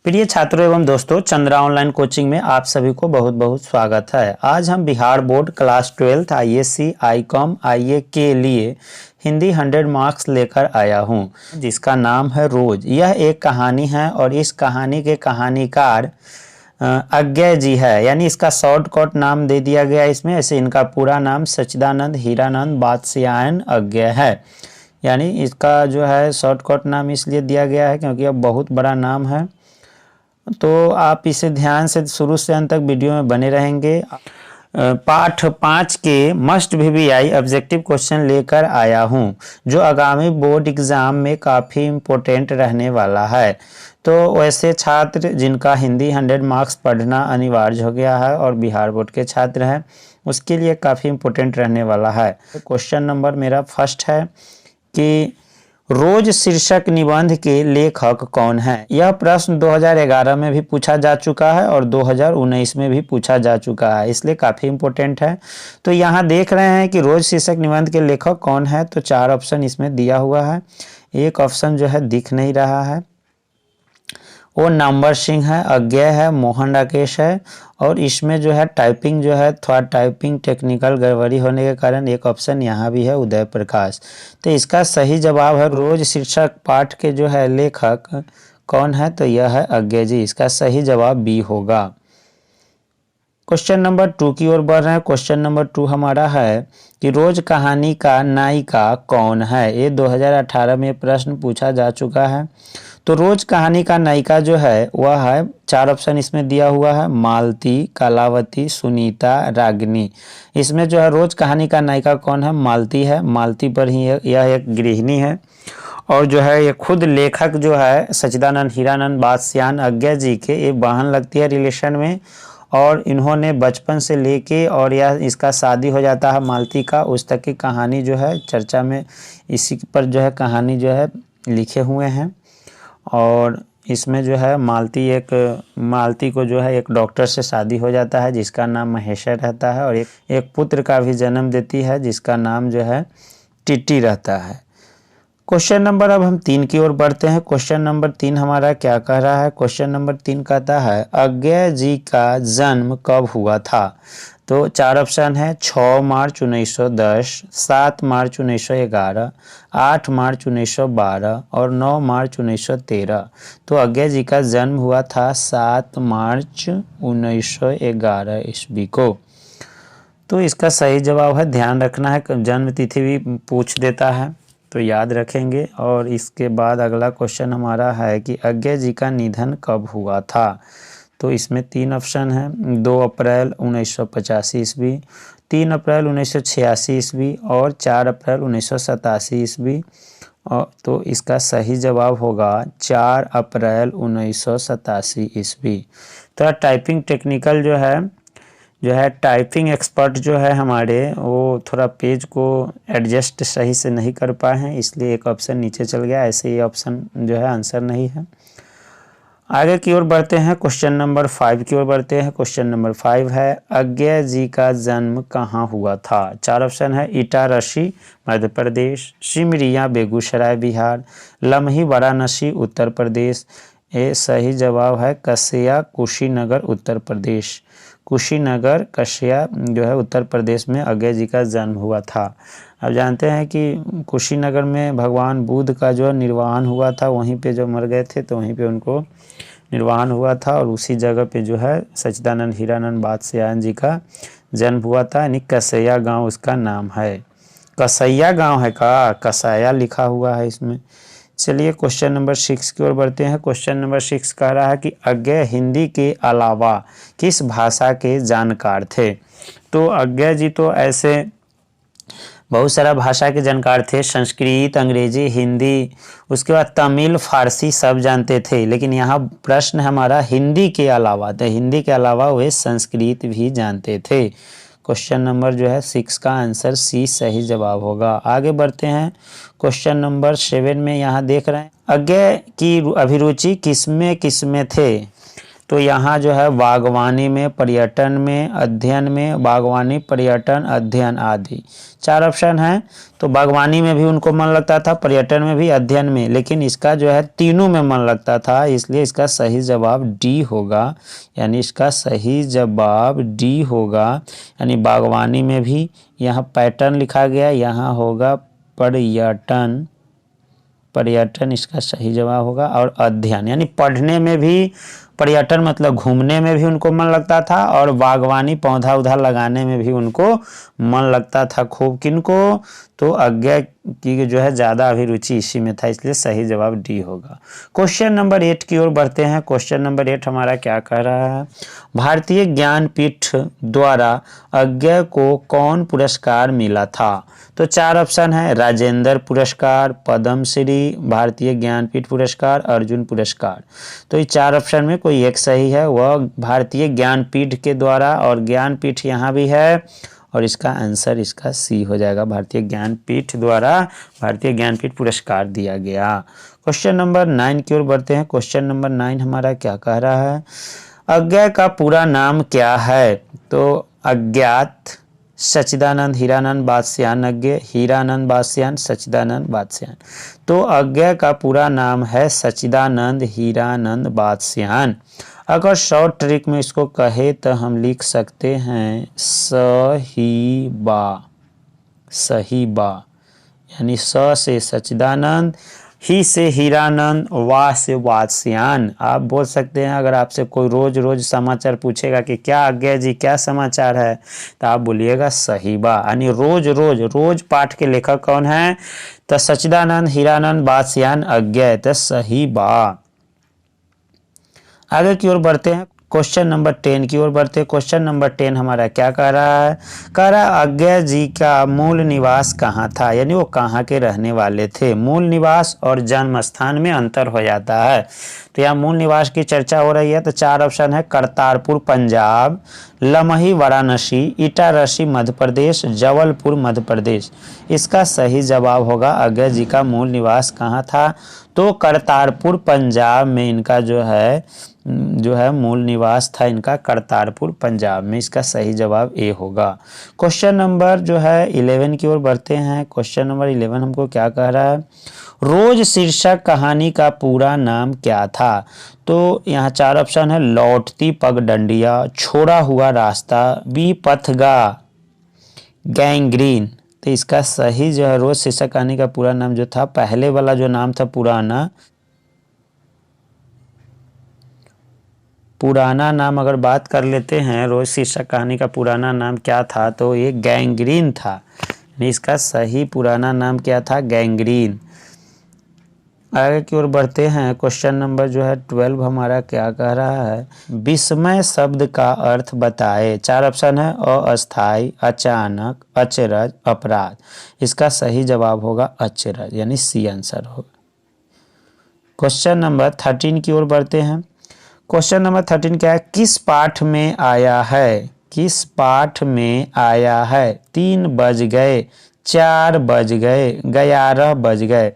प्रिय छात्रों एवं दोस्तों, चंद्रा ऑनलाइन कोचिंग में आप सभी को बहुत बहुत स्वागत है। आज हम Bihar board class 12 ISC Icom आईए के लिए हिंदी 100 मार्क्स लेकर आया हूं, जिसका नाम है रोज। यह एक कहानी है और इस कहानी के कहानीकार अज्ञय जी है, यानी इसका शॉर्टकट नाम दे दिया गया इसमें। ऐसे इनका पूरा नाम सच्चिदानंद हीरानंद बादशायन अज्ञय है, यानी इसका जो है शॉर्टकट नाम इसलिए दिया गया है क्योंकि यह बहुत बड़ा नाम है। तो आप इसे ध्यान से शुरू से अंत तक वीडियो में बने रहेंगे। पाठ 5 के मस्ट VVI ऑब्जेक्टिव क्वेश्चन लेकर आया हूं, जो आगामी बोर्ड एग्जाम में काफ़ी इम्पोर्टेंट रहने वाला है। तो वैसे छात्र जिनका हिंदी 100 मार्क्स पढ़ना अनिवार्य हो गया है और बिहार बोर्ड के छात्र हैं, उसके लिए काफ़ी इम्पोर्टेंट रहने वाला है। क्वेश्चन नंबर मेरा फर्स्ट है कि रोज शीर्षक निबंध के लेखक कौन है। यह प्रश्न 2011 में भी पूछा जा चुका है और 2019 में भी पूछा जा चुका है, इसलिए काफ़ी इम्पोर्टेंट है। तो यहाँ देख रहे हैं कि रोज शीर्षक निबंध के लेखक कौन है, तो 4 ऑप्शन इसमें दिया हुआ है। एक ऑप्शन जो है दिख नहीं रहा है, वो नंबर सिंह है, अज्ञय है, मोहन राकेश है। और इसमें जो है टाइपिंग जो है थोड़ा टाइपिंग टेक्निकल गड़बड़ी होने के कारण एक ऑप्शन यहाँ भी है उदय प्रकाश। तो इसका सही जवाब है रोज शीर्षक पाठ के जो है लेखक कौन है, तो यह है अज्ञय जी। इसका सही जवाब बी होगा। क्वेश्चन नंबर 2 की ओर बढ़ रहे हैं। क्वेश्चन नंबर 2 हमारा है कि रोज कहानी का नायिका कौन है। ये 2018 में प्रश्न पूछा जा चुका है। तो रोज कहानी का नायिका जो है वह है, 4 ऑप्शन इसमें दिया हुआ है, मालती, कलावती, सुनीता, रागिनी। इसमें जो है रोज कहानी का नायिका कौन है, मालती है। मालती पर ही यह एक गृहिणी है और जो है ये खुद लेखक जो है सच्चिदानंद हीरानंद बादशायन अज्ञय जी के एक बहन लगती है रिलेशन में। और इन्होंने बचपन से लेके और यह इसका शादी हो जाता है मालती का, उस तक की कहानी जो है चर्चा में इसी पर जो है कहानी जो है लिखे हुए हैं। और इसमें जो है मालती को जो है एक डॉक्टर से शादी हो जाता है जिसका नाम महेश्वर रहता है, और एक पुत्र का भी जन्म देती है जिसका नाम जो है टिट्टी रहता है। क्वेश्चन नंबर अब हम 3 की ओर बढ़ते हैं। क्वेश्चन नंबर 3 हमारा क्या कह रहा है। क्वेश्चन नंबर 3 कहता है अज्ञय जी का जन्म कब हुआ था। तो 4 ऑप्शन है, 6 मार्च 1910, 7 मार्च 1911, 8 मार्च 1912 और 9 मार्च 1913। तो अज्ञय जी का जन्म हुआ था 7 मार्च 1911 ईस्वी को। तो इसका सही जवाब है, ध्यान रखना है, जन्म तिथि भी पूछ देता है तो याद रखेंगे। और इसके बाद अगला क्वेश्चन हमारा है कि अज्ञय जी का निधन कब हुआ था। तो इसमें 3 ऑप्शन है, 2 अप्रैल 1985 ईस्वी, 3 अप्रैल 1986 ईस्वी और 4 अप्रैल 1987 ईस्वी। और तो इसका सही जवाब होगा 4 अप्रैल 1987 ईस्वी। तो टाइपिंग टेक्निकल जो है टाइपिंग एक्सपर्ट जो है हमारे, वो थोड़ा पेज को एडजस्ट सही से नहीं कर पाए हैं, इसलिए एक ऑप्शन नीचे चल गया। ऐसे ये ऑप्शन जो है आंसर नहीं है। आगे की ओर बढ़ते हैं, क्वेश्चन नंबर 5 की ओर बढ़ते हैं। क्वेश्चन नंबर 5 है अज्ञय जी का जन्म कहाँ हुआ था। 4 ऑप्शन है, इटारसी मध्य प्रदेश, सिमरिया बेगूसराय बिहार, लम्ही वाराणसी उत्तर प्रदेश। ये सही जवाब है कस्या कुशीनगर उत्तर प्रदेश। कुशीनगर कस्या जो है उत्तर प्रदेश में अज्ञय जी का जन्म हुआ था। अब जानते हैं कि कुशीनगर में भगवान बुद्ध का जो निर्वाण हुआ था, वहीं पे जो मर गए थे तो वहीं पे उनको निर्वाण हुआ था, और उसी जगह पे जो है सच्चिदानंद हीरानंद बादशायन जी का जन्म हुआ था, यानी कसैया गांव उसका नाम है। कसैया गांव है का, कसाया लिखा हुआ है इसमें। चलिए क्वेश्चन नंबर 6 की ओर बढ़ते हैं। क्वेश्चन नंबर 6 कह रहा है कि अज्ञय हिंदी के अलावा किस भाषा के जानकार थे। तो अज्ञय जी तो ऐसे बहुत सारा भाषा के जानकार थे, संस्कृत, अंग्रेजी, हिंदी, उसके बाद तमिल, फारसी सब जानते थे। लेकिन यहाँ प्रश्न हमारा हिंदी के अलावा, तो हिंदी के अलावा वे संस्कृत भी जानते थे। क्वेश्चन नंबर जो है 6 का आंसर सी सही जवाब होगा। आगे बढ़ते हैं, क्वेश्चन नंबर 7 में यहाँ देख रहे हैं अज्ञय की अभिरुचि किसमें थे। तो यहाँ जो है बागवानी में, पर्यटन में, अध्ययन में, बागवानी, पर्यटन, अध्ययन आदि 4 ऑप्शन हैं। तो बागवानी में भी उनको मन लगता था, पर्यटन में भी, अध्ययन में, लेकिन इसका जो है तीनों में मन लगता था, इसलिए इसका सही जवाब डी होगा। यानी इसका सही जवाब डी होगा। यानी बागवानी में भी यहाँ पैटर्न लिखा गया, यहाँ होगा पर्यटन, पर्यटन इसका सही जवाब होगा। और अध्ययन यानी पढ़ने में भी, पर्यटन मतलब घूमने में भी उनको मन लगता था, और बागवानी पौधा उधा लगाने में भी उनको मन लगता था खूब। किनको? तो आज्ञा की जो है ज़्यादा अभिरुचि इसी में था, इसलिए सही जवाब डी होगा। क्वेश्चन नंबर 8 की ओर बढ़ते हैं। क्वेश्चन नंबर 8 हमारा क्या कह रहा है? भारतीय ज्ञानपीठ द्वारा आज्ञा को कौन पुरस्कार मिला था? तो 4 ऑप्शन है, राजेंद्र पुरस्कार, पद्मश्री, भारतीय ज्ञानपीठ पुरस्कार, अर्जुन पुरस्कार। तो ये 4 ऑप्शन में कोई एक सही है, वह भारतीय ज्ञानपीठ के द्वारा, और ज्ञानपीठ यहाँ भी है, और इसका आंसर इसका सी हो जाएगा। भारतीय ज्ञानपीठ द्वारा भारतीय ज्ञानपीठ पुरस्कार दिया गया। क्वेश्चन नंबर 9 की ओर बढ़ते हैं। क्वेश्चन नंबर 9 हमारा क्या कह रहा है? आज्ञा का पूरा नाम क्या है? तो अज्ञात, सच्चिदानंद हीरानंद बादशाहन आज्ञा, हीरानंद बादशाहन, सच्चिदानंद बादशाहन। तो आज्ञा का पूरा नाम है सच्चिदानंद हीरानंद बादशाहन। अगर शॉर्ट ट्रिक में इसको कहे तो हम लिख सकते हैं सहीबा, सहीबा। यानी स से सच्चिदानंद, ही से हीरानंद, वाह से बादशाहन। आप बोल सकते हैं, अगर आपसे कोई रोज रोज समाचार पूछेगा कि क्या आज्ञा जी क्या समाचार है, तो आप बोलिएगा सहीबा। यानी रोज रोज, रोज पाठ के लेखक कौन है? तो सच्चिदानंद हीरानंद बादशाहन आज्ञा, तो सहीबा। आगे की ओर बढ़ते हैं। क्वेश्चन नंबर 10 की ओर बढ़ते हैं। क्वेश्चन नंबर 10 हमारा क्या कह रहा है? कह रहा आज्ञा जी का मूल निवास कहाँ था? यानी वो कहाँ के रहने वाले थे। मूल निवास और जन्म स्थान में अंतर हो जाता है। तो यहाँ मूल निवास की चर्चा हो रही है, तो 4 ऑप्शन है, करतारपुर पंजाब, लमही वाराणसी, इटारसी मध्य प्रदेश, जबलपुर मध्य प्रदेश। इसका सही जवाब होगा आज्ञा जी का मूल निवास कहाँ था? तो करतारपुर पंजाब में इनका जो है मूल निवास था इनका, करतारपुर पंजाब में। इसका सही जवाब ए होगा। क्वेश्चन नंबर जो है 11 की ओर बढ़ते हैं। क्वेश्चन नंबर 11 हमको क्या कह रहा है? रोज शीर्षक कहानी का पूरा नाम क्या था? तो यहाँ 4 ऑप्शन है, लौटती पगडंडिया, छोड़ा हुआ रास्ता, बी पथगा, गैंग्रीन। तो इसका सही जो है रोज शीर्षक कहानी का पूरा नाम जो था, पहले वाला जो नाम था पुराना नाम अगर बात कर लेते हैं, रोज शीर्षक कहानी का पुराना नाम क्या था? तो ये गैंग्रीन था। इसका सही पुराना नाम क्या था? गैंग्रीन। आगे की ओर बढ़ते हैं। क्वेश्चन नंबर जो है 12 हमारा क्या कह रहा है? विस्मय शब्द का अर्थ बताए। 4 ऑप्शन है, अस्थाई, अचानक, अचरज, अपराध। इसका सही जवाब होगा अचरज, यानी सी आंसर होगा। क्वेश्चन नंबर 13 की ओर बढ़ते हैं। क्वेश्चन नंबर 13 क्या है? किस पाठ में आया है? किस पाठ में आया है? 3 बज गए, 4 बज गए, 11 बज गए।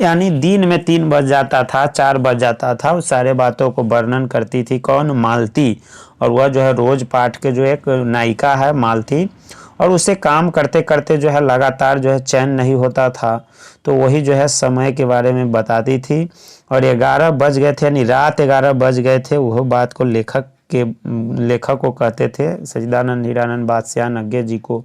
यानी दिन में 3 बज जाता था, 4 बज जाता था। उस सारे बातों को वर्णन करती थी कौन? मालती। और वह जो है रोज पाठ के जो एक नायिका है मालती, और उसे काम करते करते जो है लगातार जो है चैन नहीं होता था, तो वही जो है समय के बारे में बताती थी। और 11 बज गए थे, यानी रात 11 बज गए थे, वह बात को लेखक को कहते थे, सच्चिदानंद हीरानंद बादशाहन आज्ञा जी को,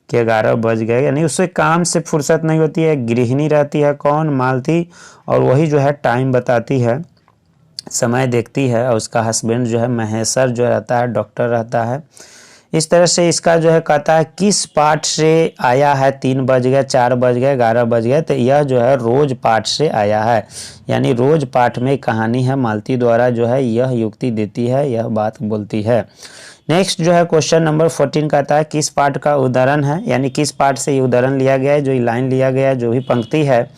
कि 11 बज गए। यानी उससे काम से फुर्सत नहीं होती है। गृहिणी रहती है कौन? मालती। और वही जो है टाइम बताती है, समय देखती है। और उसका हस्बैंड जो है महेश्वर जो रहता है, डॉक्टर रहता है। इस तरह से इसका जो है कहता है किस पाठ से आया है? 3 बज गए, 4 बज गए, 11 बज गए। तो यह जो है रोज पाठ से आया है, यानी रोज पाठ में कहानी है। मालती द्वारा जो है यह युक्ति देती है, यह बात बोलती है। नेक्स्ट जो है क्वेश्चन नंबर 14 कहता है किस पाठ का उदाहरण है? यानी किस पाठ से ये उदाहरण लिया गया है, जो लाइन लिया गया है, जो भी पंक्ति है,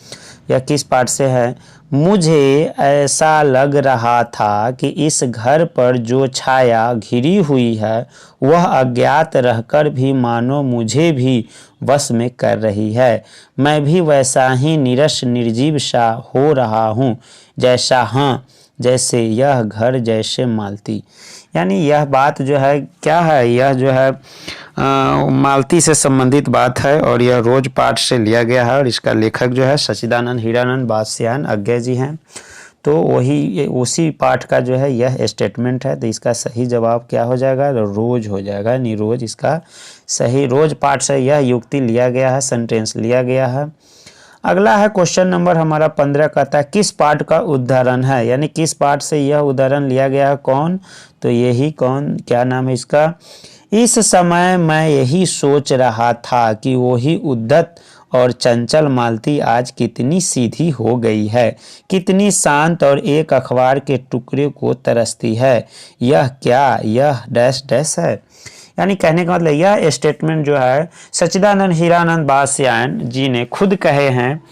यह किस पाठ से है? मुझे ऐसा लग रहा था कि इस घर पर जो छाया घिरी हुई है वह अज्ञात रहकर भी मानो मुझे भी वश में कर रही है। मैं भी वैसा ही नीरस निर्जीव सा हो रहा हूँ जैसा, हाँ, जैसे यह घर जैसे मालती। यानी यह बात जो है क्या है, यह जो है मालती से संबंधित बात है और यह रोज पाठ से लिया गया है और इसका लेखक जो है सच्चिदानंद हीरानंद बादशाहन अज्ञे जी हैं। तो वही उसी पाठ का जो है यह स्टेटमेंट है। तो इसका सही जवाब क्या हो जाएगा, रोज हो जाएगा। यानी रोज इसका सही, रोज पाठ से यह युक्ति लिया गया है, सेंटेंस लिया गया है। अगला है क्वेश्चन नंबर हमारा 15, कहता है किस पाठ का उदाहरण है, यानी किस पाठ से यह उदाहरण लिया गया है, कौन, तो यही कौन, क्या नाम है इसका, इस समय मैं यही सोच रहा था कि वही उद्धत और चंचल मालती आज कितनी सीधी हो गई है, कितनी शांत और एक अखबार के टुकड़े को तरसती है। यह क्या, यह डैश डैश है। यानी कहने का मतलब यह स्टेटमेंट जो है सच्चिदानंद हीरानंद बादशाहन जी ने खुद कहे हैं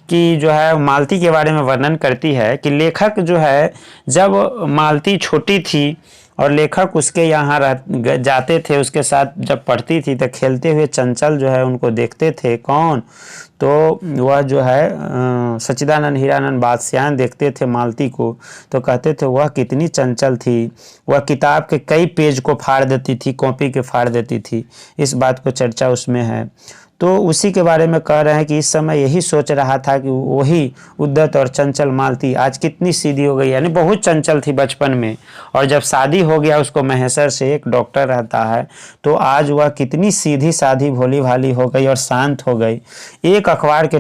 कि जो है मालती के बारे में वर्णन करती है कि लेखक जो है जब मालती छोटी थी और लेखक उसके यहाँ जाते थे, उसके साथ जब पढ़ती थी तो खेलते हुए चंचल जो है उनको देखते थे। कौन, तो वह जो है सच्चिदानंद हीरानंद बादशाहन देखते थे मालती को, तो कहते थे वह कितनी चंचल थी, वह किताब के कई पेज को फाड़ देती थी, कॉपी के फाड़ देती थी। इस बात को चर्चा उसमें है। तो उसी के बारे में कह रहे हैं कि इस समय यही सोच रहा था कि वही उद्धत और चंचल मालती आज कितनी सीधी हो गई। यानी बहुत चंचल थी बचपन में और जब शादी हो गया उसको महेश्वर से, एक डॉक्टर रहता है, तो आज वह कितनी सीधी साधी भोली भाली हो गई और शांत हो गई, एक अखबार के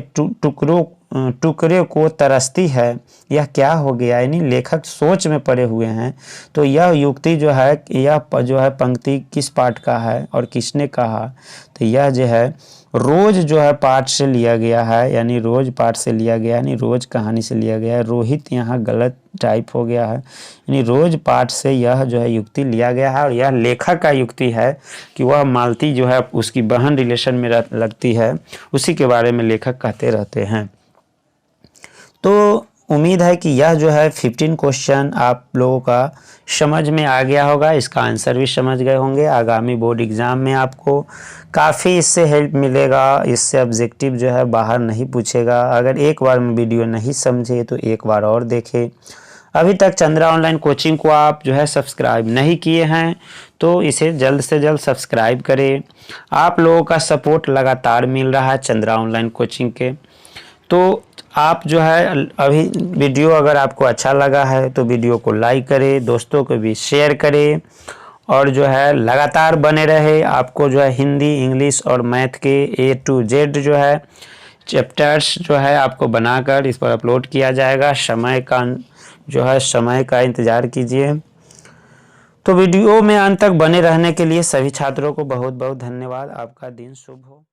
टुकड़े को तरसती है। यह क्या हो गया, यानी लेखक सोच में पड़े हुए हैं। तो यह युक्ति जो है, यह जो है पंक्ति किस पाठ का है और किसने कहा, तो यह जो है रोज जो है पाठ से लिया गया है, यानी रोज पाठ से लिया गया है, यानी रोज कहानी से लिया गया है। रोहित यहाँ गलत टाइप हो गया है, यानी रोज पाठ से यह जो है युक्ति लिया गया है और यह लेखक का युक्ति है कि वह मालती जो है उसकी बहन रिलेशन में लगती है, उसी के बारे में लेखक कहते रहते हैं। तो उम्मीद है कि यह जो है 15 क्वेश्चन आप लोगों का समझ में आ गया होगा, इसका आंसर भी समझ गए होंगे। आगामी बोर्ड एग्ज़ाम में आपको काफ़ी इससे हेल्प मिलेगा, इससे ऑब्जेक्टिव जो है बाहर नहीं पूछेगा। अगर एक बार में वीडियो नहीं समझे तो एक बार और देखें। अभी तक चंद्रा ऑनलाइन कोचिंग को आप जो है सब्सक्राइब नहीं किए हैं तो इसे जल्द से जल्द सब्सक्राइब करें। आप लोगों का सपोर्ट लगातार मिल रहा है चंद्रा ऑनलाइन कोचिंग के। तो आप जो है अभी वीडियो अगर आपको अच्छा लगा है तो वीडियो को लाइक करें, दोस्तों को भी शेयर करें और जो है लगातार बने रहे। आपको जो है हिंदी, इंग्लिश और मैथ के A to Z जो है चैप्टर्स जो है आपको बनाकर इस पर अपलोड किया जाएगा। समय का इंतज़ार कीजिए। तो वीडियो में अंत तक बने रहने के लिए सभी छात्रों को बहुत बहुत धन्यवाद। आपका दिन शुभ हो।